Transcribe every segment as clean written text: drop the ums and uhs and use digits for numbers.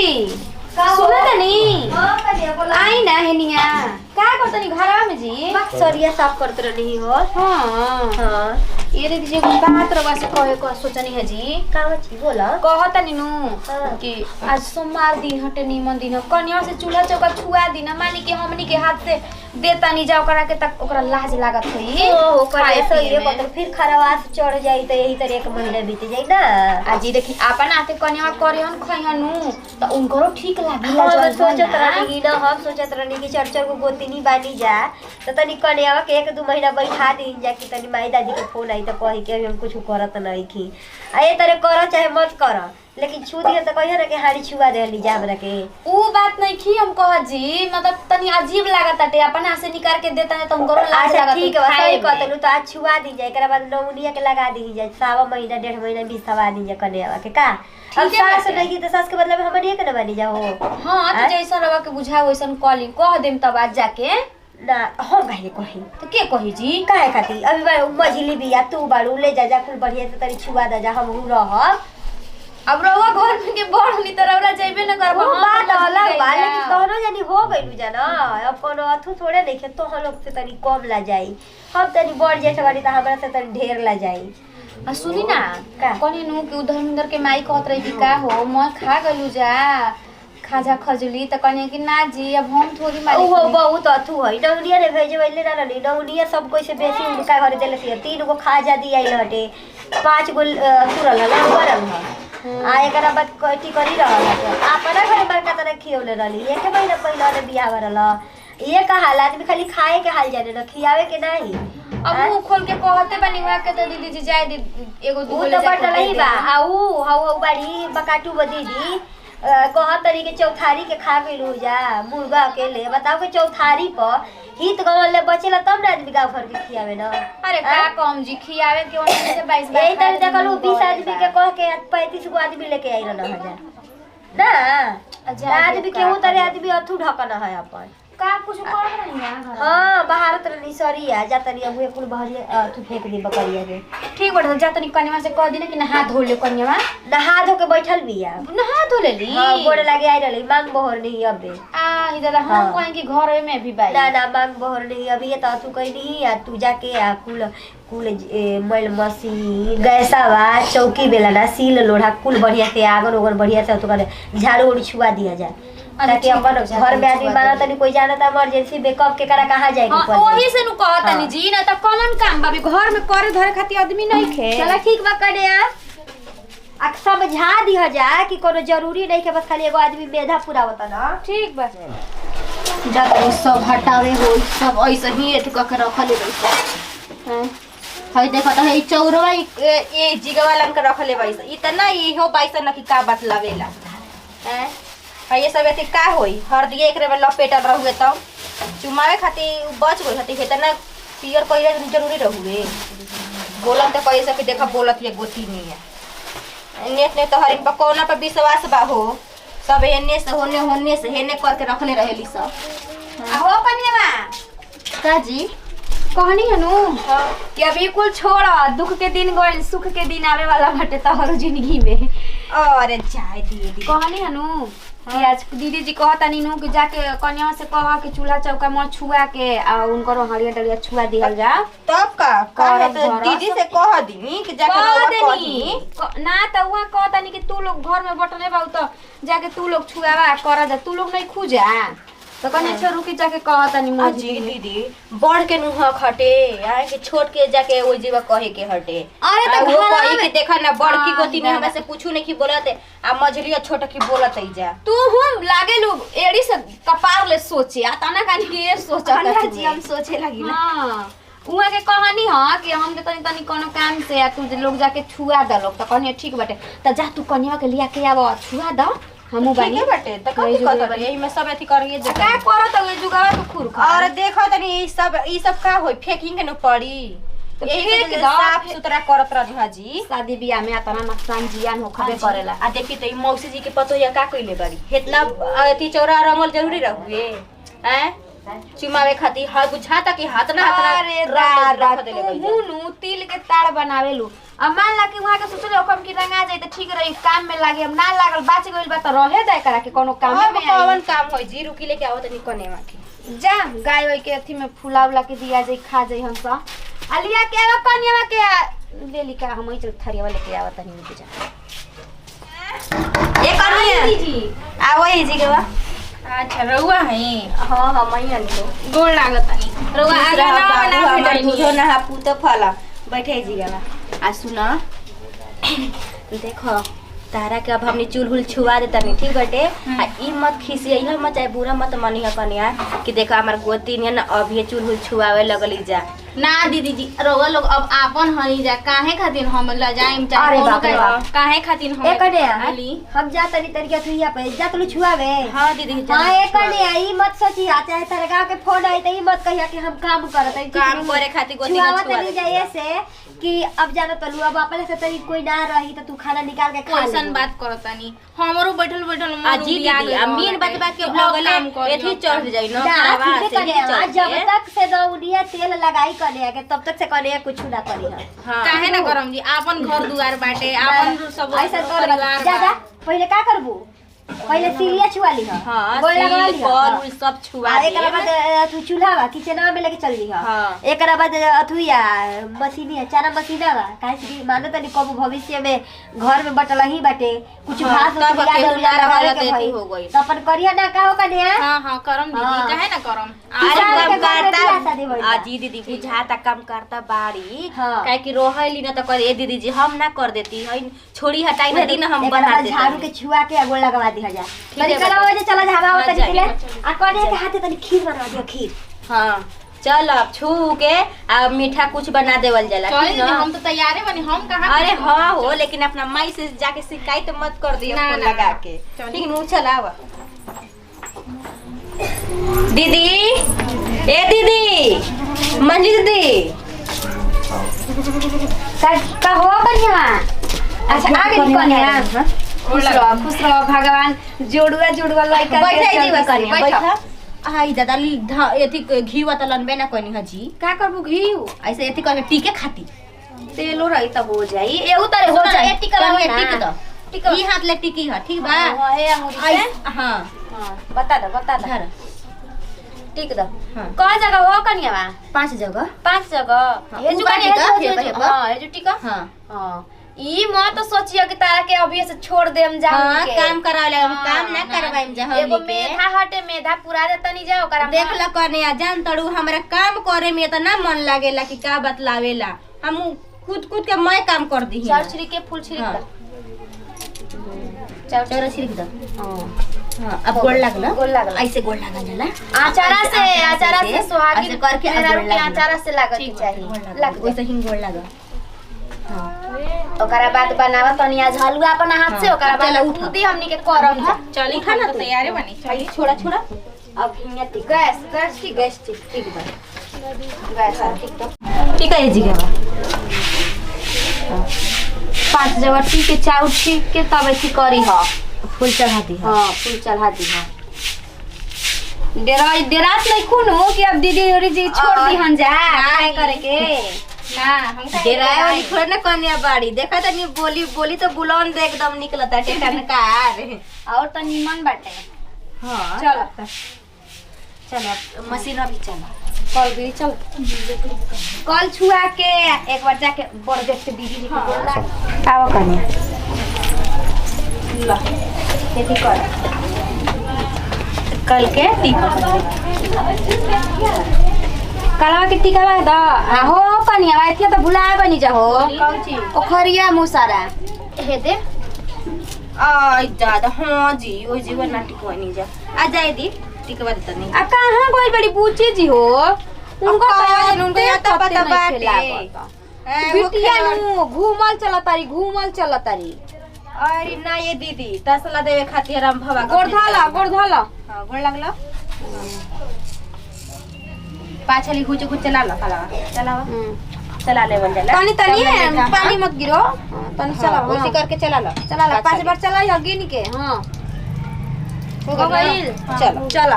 सुना तनी आई ना हेनिया का करतनी घरवा में जी सरिया साफ करत रही हो। हां हां ये रे जी बात रवा से कहे को सोचनी है जी का बची बोला कहतनी नु कि आज सोमवार दिन हटे निमन दिन कन्या से चूल्हा चौका छुआ दिन मानी कि हमनी के हाथ से देता नहीं जाओ करा के तक ओकरा लाज लागत होई ओ करे सरिया मतलब फिर खरवास चढ़ जाई त यही तरह एक महीना बीत जाई ना। आजी देखी अपन आते कन्या करियन खइहनु त उनकरो ठीक लागी हम सोचत रही ना हम सोचत रही कि चरचर को गोतिनी बानी जा त तनी कन्या के 1-2 महीना बैठा दी जा कि तनी माई दादी के फोन आई त कहि के हम कुछ करत नहीं की आ ए तरह कर चाहे मत कर लेकिन छू दिए त कहियो ना कि हाड़ी छुआ देली जा हमरा के ऊ बात नहीं की हम कह जी मतलब तनी अजीब लागत टाटे अपन हाथ से निकाल के देता है तो उनको लाज लागत ठीक है सही कहतलू तो आज छुआ दी जाए एकरा बाद नौनिया के लगा दी जाए 1.5 महीना 1.5 महीना भी सवा दी जाए कन्या के का अब सास नहीं तो सास के मतलब हमरे के न बनी जाओ। हां तो जैसा रवा के बुझा वैसन कॉलिंग कह देम तब आज जाके ना हम कहे कही तो के कही जी काहे खाती अभी बार मझली बिया तू बाड़ू ले जा कुल बढ़िया से तरी छुआ दा जा हम रहब अब रवा घर में के बढ़नी त रौरा जइबे न करब हम बात अलग बा लेकिन दोनों जनी हो गइलू जाना अब कोनो अथु थोड़े नहीं के तो हम लोग से तनी कम ला जाई हम तनी बढ़ जेठ बाड़ी त हमरा से तनी ढेर ला जाई। आ सुनी ना कोनी नु कि उधर के माई कहत रही कि का हो मैं खा गलू जा खाजा खजली त कने कि ना जी अब हम थोड़ी मारी ओ बहुत अथु है नौनिया ने भेजे वैले ना नहीं नौनिया सब कोई से बेसी उनका घर देले से 3 गो खाजा दी आइल हटे 5 गो तुरल ना बरल आ एकरा बाद कटी करी रहल है अपना घर बड़का तरह खियोले रहली 1 महीना पहले ने बियाह भरल ये का हाल आदमी खाली खाए के हाल जाने न खियावे के नहीं अब मुंह खोल के कहते बनी हुआ के तो दीदी जी जाए एगो दू तो बट नहीं बा आ ऊ हाउ बाड़ी बकाटू दीदी कहत तरी के चौथारी के खा गइलू जा मुर्गा अकेले बताओ के चौथारी पर हित गवल ले बचेला तब ना आदमी गांव घर के खियावे ना। अरे का कम जी खियावे के ओने से 22 यही तरह देखलू 20 आदमी के कह के 35 गो आदमी लेके आई रहल हजार ना आदमी के उ तरह आदमी अथु ढकन है अपन का कुछ कर नहीं है। हां बाहर तरनी सरिया जातनी अबुए कुल बहरिया तू फेंक दी बकरिया के ठीक बैठा जातनी कन्या से कह दी ना कि नहा धो ले कन्या नहा धो के बैठल बिया नहा धो लेली हां गोड़ लागे आई रहली मांग बहर नहीं अबे आ ही दादा हम कहें कि घर में भी बाई ना मांग बहर नहीं अभी ये तो तू कहनी आ तू जाके आ कुल कुल मैल मशीन गैसावा चौकी बेला ना सील लोढ़ा कुल बढ़िया से आगन ओगन बढ़िया से तो करे झाड़ू उड़ छुआ दिया जाए ताकि अपन घर में आदमी माना तनी कोई जाना त इमरजेंसी बैकअप के करा कहां जाए के हां ओही से नु कहत तनी जी ना त कौन काम बाबी घर में करे धरे खातिर आदमी नहीं खे चला ठीक बा करे आ समझा दी जा कि कोनो जरूरी नहीं के बस खाली एगो आदमी मेधा पूरा होता ना ठीक बा जा तो सब हटावे हो सब ऐसे ही एठ क के रखले बैठा हई देखो त हई चौरवा ए जिगा वाला के रखले बैस इतना इहो बैस न कि का बात लावेला हैं ये सब एथी का होई हर दिए एकरे में लपेटल रहुए त चुमावे खातिर बच गई हती इतना पियर कइले जरूरी रहुए बोलन त कइसे कि देखा बोलत ये गोती नहीं है नेट ने तो हरिन पर कोना पे विश्वास बा हो सब एने से होने से हेने करके रखले रहेली सब आ हो कन्या का जी कहनी हनु कि अभी कुल छोड़ दुख के दिन गइल सुख के दिन आवे वाला बाटे तोहर जिंदगी में अरे जाए दीदी कहनी हनु कि आज दीदी जी कहता नीनू कि जाके कन्या से कह कि चूल्हा चौका में छुआ के आ उनको हरिया डलिया छुआ दिहल जा तब का दीदी से कह दी कि जाके कही ना त उहा कहता नी कि तू लोग घर में बटले बाऊ त जाके तू लोग छुआवा कर जा तू लोग नहीं खुजा तो कन्या छोरू की जाके कहता नी जी दीदी बढ़ के नुहा खटे आ कि छोट के जाके ओइ जीवा कहे के हटे अरे त वो कही के देखा ना बड़की गोती ने हमरा से पूछू नहीं कि बोलत आ मझलिया छोटा की बोलत ही जा तू हम लागे लोग एड़ी से कपार ले सोचे आ तना कानी के ये सोचा जी हम सोचे लगी ना हां उहा के कहानी हां कि हम तनी तनी कोनो काम से आ तू लोग जाके छुआ द लोग त कन्या ठीक बाटे त जा तू कन्या के लिया के आव छुआ द हमू बानी ठीक बाटे त कथि कहत बानी एही में सब एथी करिए जे का करत है जुगावा के खुर खा और देखो तनी ई सब का होई फेकिंग के न पड़ी तो यही के साफ सुथरा करत रही जी शादी बियाह में इतना नुकसान जियान होखबे करेला आ देखी त ई मौसी जी के पतोया का कइले बाड़ी इतना अथी चौरा रंगल जरूरी रहुए हैं चुमावे खातिर हाथ बुझाता कि हाथ ना अरे दादा तू नु तिल के ताड़ बनावेलू अब मान ला कि वहां के सोचले ओकम की रंगा जाए त ठीक रही काम में लागे, अब ना लागल बाच गइल बा त रहे दे करा के कोनो काम अब में कौन आई। काम होई जी रुकी लेके आवत नहीं कोने माके जा गाय ओई के अथी में फुला उला के दिया जाई खा जाई हम सा अलिया के आवा कनिया के ले ली का हम ही चल थरिया लेके आवत नहीं बुझा ए कनिया जी आवो ए जी के बा अच्छा रउआ है हां हां मैया लो गोड़ लागत नहीं रउआ आगा ना हमार भेटनी बुझो ना पूतो फला बैठे जी के बा आ सुना देखो तारा के अब हमने चूल्हुल छुआ देता नहीं ठीक बटे आ ई मत खिसिया मत चाहे बुरा मत मनिया कनिया कि देखो हमार गोती ने ना अभी चूल्हुल छुआवे लगली जा ना दीदी जी रउआ लोग अब आपन हनी जा काहे खातिर हम ल जाइम अरे चाहे बाप रे बाप। काहे खातिर हम ए कने हली हम जा तरी तरीका थुइया पे जा तू छुआवे हां दीदी हां ए कने आई मत सोची आ चाहे तेरे गांव के फोन आई त ई मत कहिया कि हम काम करत हई काम करे खातिर गोती ना छुआ नहीं जाए से कि अब जाना तलू अब अपने से तरी कोई ना रही त तू खाना निकाल के खा कैसन बात करतानी हमरो बैठल बैठल मन आ जी दीदी आ मेन बात बात के लगले एथी चढ़ जाई न आज चढ़ जब तक से दौड़िया तेल लगाई कने के तब तक से कने कुछ ना करी हम हां काहे ना करम जी आपन घर दुआर बाटे आपन सब ऐसा कर परिवार जा जा पहले का करबू पहले सिलिया छुआ ली ह हां गोल लगवा ली पर उल सब छुआ दे एकरा बाद तू चूल्हा किचन में लेके चल ली ह हाँ। एकरा बाद अथुया मशीनी चारा मशीना बा काहे कि मानो तनी कबू भविष्य में घर में बटल ही बाटे कुछ हाँ, घास तब उस केहू ना याद रहल के त भई एथी हो गई। तो अपन करिया ना का हो कने हां हां करम दीदी हाँ। काहे ना करम अरे किसान काम के घर में बियाह शादी करता भइल आ बा। जी दीदी बुझाता काम करता बाड़ी हाँ। काहे कि रोहली ना त करे दीदी जी हम ना कर देती है छोड़ी हटाई ना दिन हम एकरा बना बाद देते झाड़ू के छुआ के आगो लगवा दी जा है तनी कला बाबा। वजह चला झावा हाँ, तनी जाइए। के आ कने के हाथे तनी खीर बनवा दियो खीर हां चल अब छू के आ मीठा कुछ बना देवल जाला चल ठीक दीदी ना हम तो तैयार है बनी हम कहां अरे हाँ हो लेकिन अपना माई से जाके शिकायत मत कर दियो ना, फोन ना, लगा ना। के चलिए। ठीक नु चलावा दीदी ए दीदी मंजी दीदी का हो कन्या अच्छा आ गई कन्या खुश रहो भगवान जोड़ुआ जोड़ुआ लइका बैठा जी के कन्या बैठा बैठा आई दादा एथी घी वा त लनबे ना कनी हजी का करबू घी ऐसे एथी कहे टीके खाती तेलो रही त हो जाई एहू तरे हो जाई ए टिका कन्या टिक टिक दो ई हाथ ले टिकी ह ठीक बा ए अंगूरी से हां हां बता दो धर टिक दो हाँ। कौन जगह हो कन्या 5 जगह 5 जगह हाँ, ये जो ऊपर कन्या टिका, जो ऊपर। हां ये जो टिका हां हां ई मत सोचियो कि तारा के अभी से छोड़ देम जा हां काम करावले हम काम ना करवाइम जा एगो हमनी के मेधा हटे मेधा पूरा दे तनी जाओ ओकरा देख ल कने जान तड़ू हमरा काम करे में इतना मन लागेला कि का बतलावेला हम कूद कूद के मैं काम कर दी चार छिड़क के फूल छिड़क हाँ। दा चार चोरा छिड़क दो हां हां अब गोड़ लागल गोल लागल ऐसे गोड़ लागल जाला आचारा से सुहागी ऐसे करके अब मेरा गोड़ के लागल आचारा से लागत ठीक चाहिए लग लग वैसे ही गोड़ लागल हां ओकरा बाद बनावा तनी आज हलवा अपन हाथ से हाँ, ओकरा चलो बाद उठा। खुदी हमनी के करब जा चली उठा ना तो तू। तैयार है बनी चली छोड़ा छोड़ा अब हिंगा टिक गैस ठीक बा गैस ठीक तो ठीक है जी के 5 जगह ठीक के चाउ ठीक के तब ऐसी करी ह फूल चढ़ा दी हां फूल चढ़ा दी ह डेरात नहीं खूनो कि अब दीदी और जी छोड़ दी हम जा काय करे के ना हम डेराए वाली थोड़ा ना कन्या बाड़ी देखा त नहीं बोली तो बुलंद एकदम निकलता टेटनकार और तो निमन बाटे हां चल चलो मशीन अभी चला कल भी चल कल छुआ के एक बार जाके बड़ देख के दीदी जी को बोल ला आओ कन्या ला खेती कर कल के टीका कलवा के टीका बा द हो कनिया बा एथिया तो भुलाए बनी जा हो कौन चीज ओखरिया मुसारा हे दे आई दादा हां जी ओ जीवन ना टिकवानी जा आ जाए दी टिकवा देता नहीं आ कहां गइल बड़ी बूची जी हो उनको उनको या तो पता बाटे बिटिया नु घूमल चला तारी अरे ना ये दीदी तसला देवे खातिर हम भवा गोड़ धला हां गोड़ लगलो पाछली कुछ कुछ चला लो चला ले बन जाला तनी पानी मत गिरो तनी चला उसी करके चला लो चला 5 बार चला या गिन के हां हो गइल चला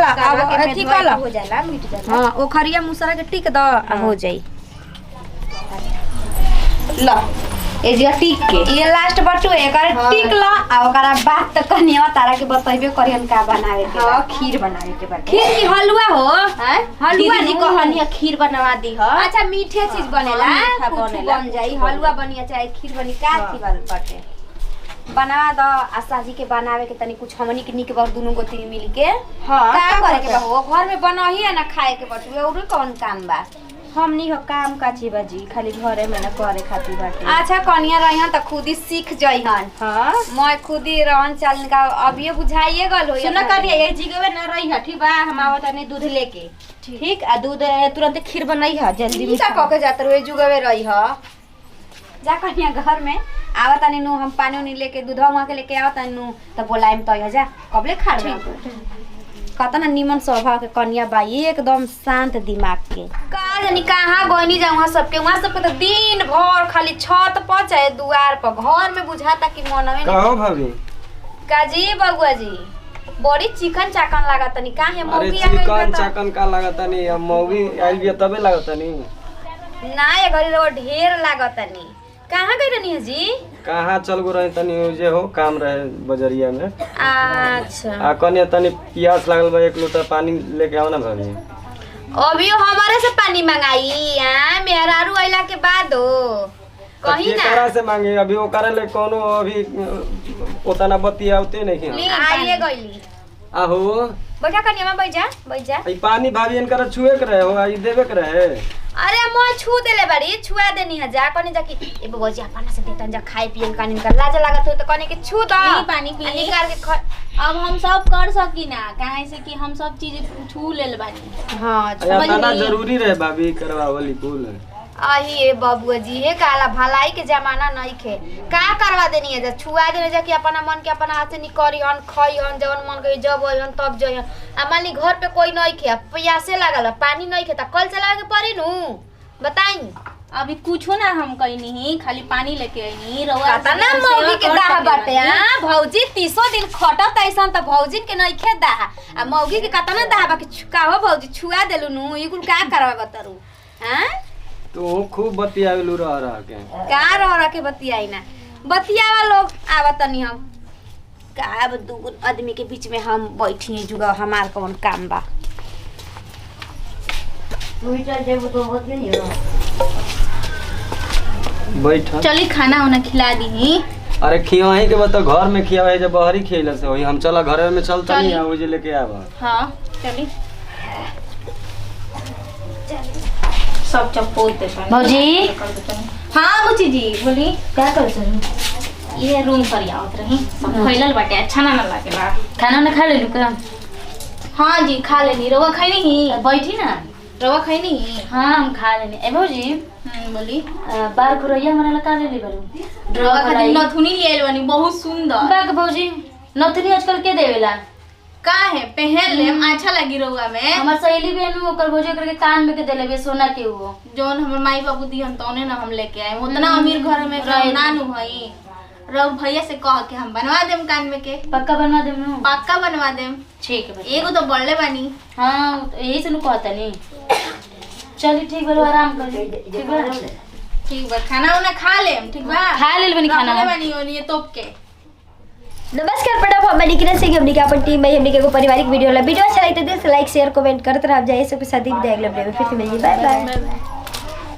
अब अथी कर लो हो जाला मिट जाला हां ओखरिया मुसरा के टिक द हो जाई ल ए जिया टिक के ये लास्ट बचो एकर हाँ। टिक ल आ ओकरा बाद त कनिया तारा के बतइबे करियन का बनावे के हां खीर बनावे के बाटे खीर की हलवा हो हैं हलवा दीदी नु। कहनिया खीर बनवा दी ह अच्छा मीठे चीज बनेला हाँ, मीठा कुछ बनेला, बन जाई कुछ हलवा बनिया चाहे खीर बनी का हाँ। थी बाटे बना द आशा जी के बनावे के तनी कुछ हमनी के निक बार दुनु गोती मिल के हां का करे के बा हो घर में बनही है ना खाए के बटुए और कौन काम बा हमनी हो काम काची बाजी खाली घरे में ना करे खातिर बाटे। अच्छा कनिया रहिहन त खुदी सीख जइहन हां मैं खुदी रहन चलन का अभी बुझाइए गल हो सुन करिए ये जिगवे न रही ह ठीक बा हम आवत नहीं दूध लेके ठीक आ दूध तुरंत खीर बनई ह जल्दी का कह के जात रहे जुगवे रही ह जा कनिया घर में आवत तनी नु हम पानी उनी लेके दूधवा वहां के लेके आवत तनी नु त बोलाइम त जा कबले खा रहे कतना निमन स्वभाव के कन्या बाई एकदम शांत दिमाग के का जानी कहाँ गइनी जा वहां सबके तो दिन भर खाली छत पर चाहे दुआर पर घर में बुझाता कि मनवे कहो भाभी काजी बबुआ जी बड़ी चिकन चाकन लागत तनी काहे अरे मौगी आ गई चिकन बता चाकन का लागता नहीं अब मौगी आइल बिया तबे लागता नहीं ना ये घड़ी रो ढेर लागत तनी कहाँ गई रहनी है जी कहाँ चल गो रहे तनी जे हो काम रहे बजरिया में अच्छा आ कने तनी प्यास लागल बा 1 लोटा पानी लेके आओ ना भाभी अभी हमारे से पानी मंगाई आ मेहरारू आइला के बाद हो कहीं ना केकरा से मांगे अभी वो करे ले कोनो अभी ओतना बत्ती आवते नहीं ली है आइए गईली आहो बैठा कनिया में बैठ जा ई पानी भाभी इनकर छुए के रहे हो ई देवे के रहे अरे मैं छू देले बड़ी छुआ देनी है जा कनी जाकी ए बबुआ जी अपना से देतन जा खाए पिए कानी कर लाज लागत हो तो कनी के छू द ली पानी पी। निकाल के अब हम सब कर सकी ना काहे से कि हम सब चीज छू लेल बानी हां तना जरूरी रहे भाभी करवावली कुल आही ए बबुआ जी हे काला भलाई के जमाना नहीं खे का करवा देनी है जा छुआ देने जा कि अपना मन के अपना हाथ से निकरी हन खई हन जवन मन के जब हन तब जय आ मान ली घर पे कोई नहीं खे प्यासे लागल पानी नहीं खे त कल चलावे के पड़ी नु बताई अभी कुछो ना हम कहीं नहीं खाली पानी लेके आईनी रवा कतना मौगी के दाह बाटे हां भौजी 30 दिन खटत ऐसन त भौजी के नहीं खे दाह आ मौगी के कतना दाह बा कि का हो भौजी छुआ देलु नु ई कुल का करवा बतरू हां तो खूब बतियावेलू रह के का रह के बतियाई ना बतियावा लोग आवत तनी हम का अब दू आदमी के बीच में हम बैठी हैं जुगा हमार कौन काम बा बैठ चली खाना उना खिला दी अरे खियाही के बता घर में खियावे जब बहरी खियला से होई हम चला घर में चलता नहीं आ जे लेके आवा हाँ चली सब चप्पो भौजी हाँ बुची जी बोली क्या करत रही ये रूम पर आवत रही सब फैलल बाटे अच्छा ना लागेला खाना ना खा लेलू का हाँ जी खा लेनी रवा खाई नहीं बैठी ना रवा खाई नहीं हाँ हम खा लेनी ए भौजी बोली बार खुरैया मनाला का ले बारू रवा खाती नथुनी ले बनी बहुत सुंदर बाग भौजी नथुनी आजकल के देवेला का है पहन ले अच्छा लगी रहुआ में हमार सहेली बहन में ओकर भौजी करके कान में के देले बे सोना के वो जौन हमर माई बाबू दिहन तौने ना हम लेके आए उतना अमीर घर में ना नु हई रउ भैया से कह के हम बनवा देम कान में के पक्का बनवा देम नु पक्का बनवा देम ठीक है एगो तो बड़ले बानी हां यही से नु कहता नहीं चली ठीक बा आराम कर ठीक बा ठीक बा खाना उना खा लेम ठीक बा खा लेल बनी खाना रखले बानी ओनी तोप के नमस्कार प्रणाम हमनी किरण से हमनी के अपन टीम में हमनी के एगो पारिवारिक वीडियो ला वीडियो अच्छा लगे तो दिल से लाइक शेयर कमेंट करते रह जाइए सबके साथ ही अगले वीडियो में फिर से मिलिए बाय बाय।